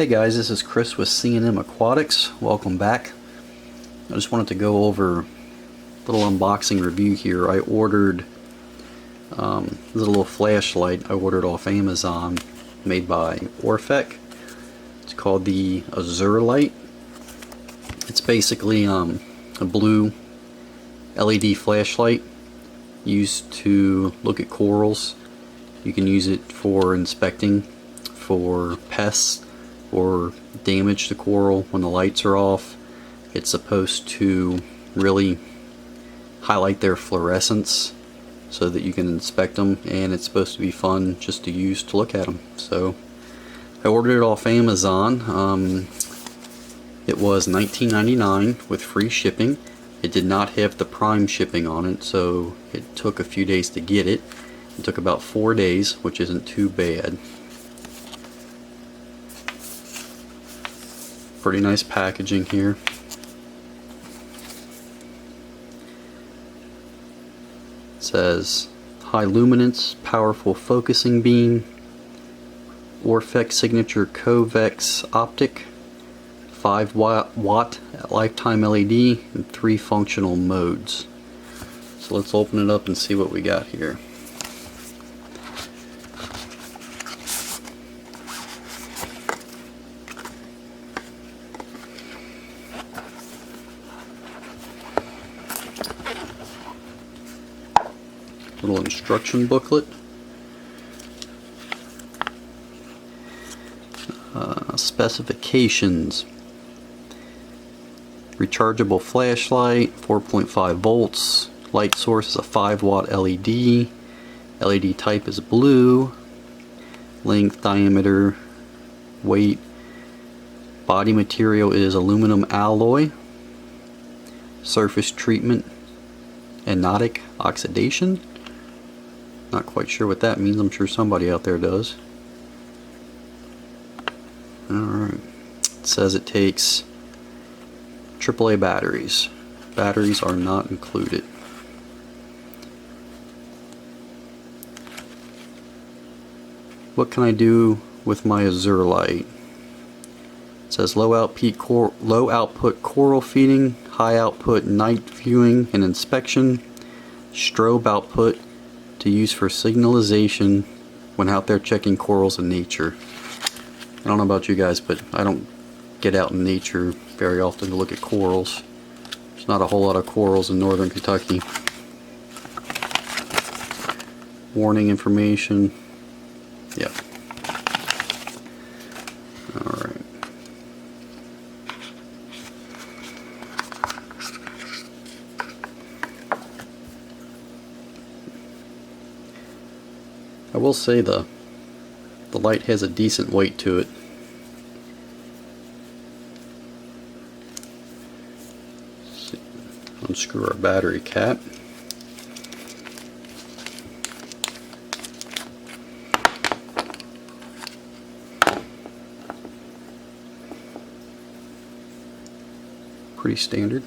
Hey guys, this is Chris with C&M Aquatics. Welcome back. I just wanted to go over a little unboxing review here. I ordered this little flashlight I ordered off Amazon, made by Orphek. It's called the Azurelite. It's basically a blue LED flashlight used to look at corals. You can use it for inspecting for pests or damage to coral when the lights are off. It's supposed to really highlight their fluorescence so that you can inspect them, and it's supposed to be fun just to use to look at them. So I ordered it off Amazon. It was $19.99 with free shipping. It did not have the Prime shipping on it, so it took a few days to get it. It took about 4 days, which isn't too bad. Pretty nice packaging here. It says high luminance, powerful focusing beam, Orpheck signature Convex optic, 5 watt lifetime LED, and 3 functional modes. So let's open it up and see what we got here. Little instruction booklet. Specifications: rechargeable flashlight, 4.5 volts, light source is a 5 watt LED, LED type is blue, length, diameter, weight, body material is aluminum alloy, surface treatment, anodic oxidation. Not quite sure what that means. I'm sure somebody out there does. Alright. It says it takes AAA batteries. Batteries are not included. What can I do with my Azurelite? It says low output coral feeding, high output night viewing and inspection, strobe output to use for signalization when out there checking corals in nature. I don't know about you guys, but I don't get out in nature very often to look at corals. There's not a whole lot of corals in northern Kentucky. Warning information. Yep. Alright. I will say the light has a decent weight to it. Unscrew our battery cap. Pretty standard.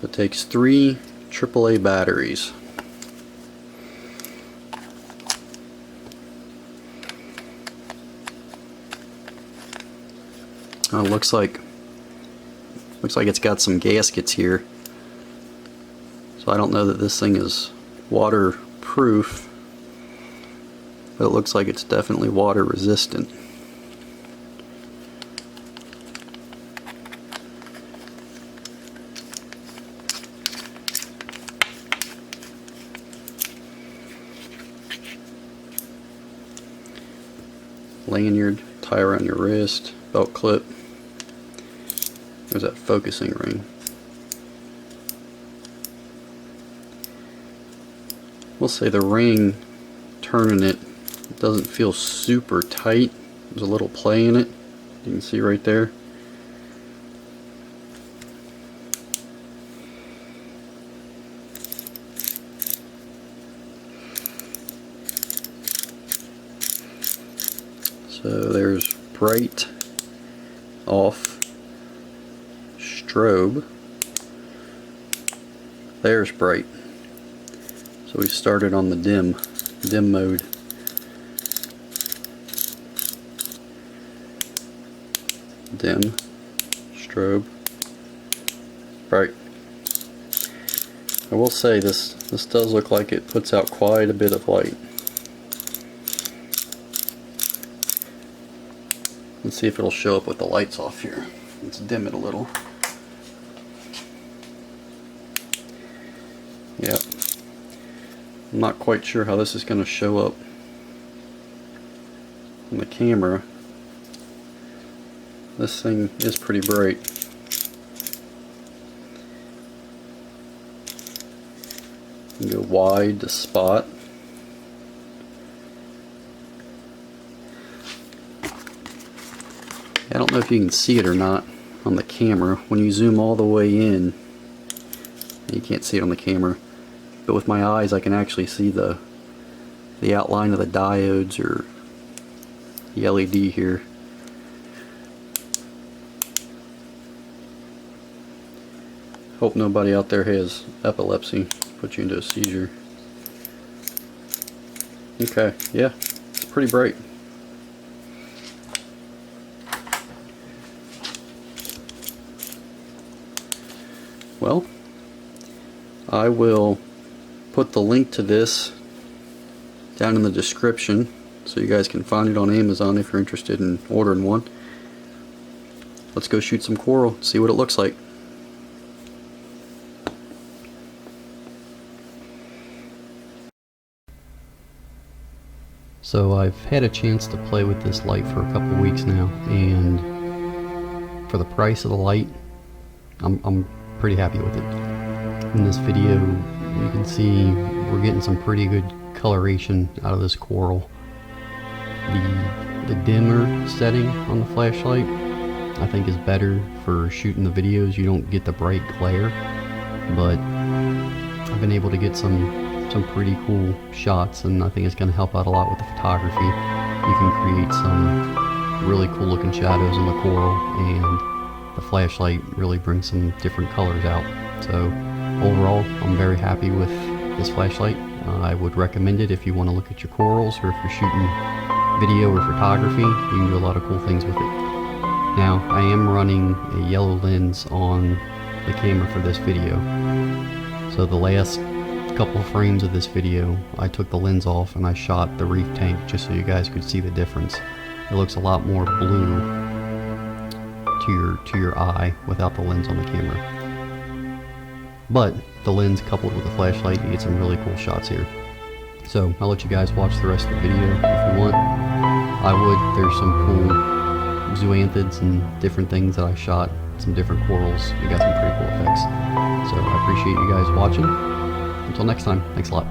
So it takes 3 AAA batteries. Looks like it's got some gaskets here. So I don't know that this thing is waterproof, but it looks like it's definitely water resistant. Lanyard, tie around your wrist, belt clip. There's that focusing ring. We'll say the ring, turning it, doesn't feel super tight. There's a little play in it. You can see right there. So there's bright, off, strobe. There's bright. So we started on the dim mode. Dim, strobe, bright. I will say this does look like it puts out quite a bit of light. Let's see if it'll show up with the lights off here. Let's dim it a little. Yep. I'm not quite sure how this is going to show up on the camera. This thing is pretty bright. You can go wide to spot. I don't know if you can see it or not on the camera. When you zoom all the way in, you can't see it on the camera, but with my eyes I can actually see the outline of the diodes or the LED here. Hope nobody out there has epilepsy, put you into a seizure. Okay, yeah, it's pretty bright. Well, I will put the link to this down in the description so you guys can find it on Amazon if you're interested in ordering one. Let's go shoot some coral, see what it looks like. So I've had a chance to play with this light for a couple weeks now, and for the price of the light, I'm pretty happy with it. In this video you can see we're getting some pretty good coloration out of this coral. The dimmer setting on the flashlight I think is better for shooting the videos. You don't get the bright glare, but I've been able to get some pretty cool shots, and I think it's going to help out a lot with the photography. You can create some really cool looking shadows in the coral, and the flashlight really brings some different colors out. So overall, I'm very happy with this flashlight. I would recommend it if you want to look at your corals, or if you're shooting video or photography. You can do a lot of cool things with it. Now, I am running a yellow lens on the camera for this video. So the last couple of frames of this video, I took the lens off and I shot the reef tank just so you guys could see the difference. It looks a lot more blue to your eye without the lens on the camera. But the lens coupled with the flashlight, you get some really cool shots here. So I'll let you guys watch the rest of the video if you want. There's some cool zoanthids and different things that I shot, some different corals. We got some pretty cool effects. So I appreciate you guys watching. Until next time, thanks a lot.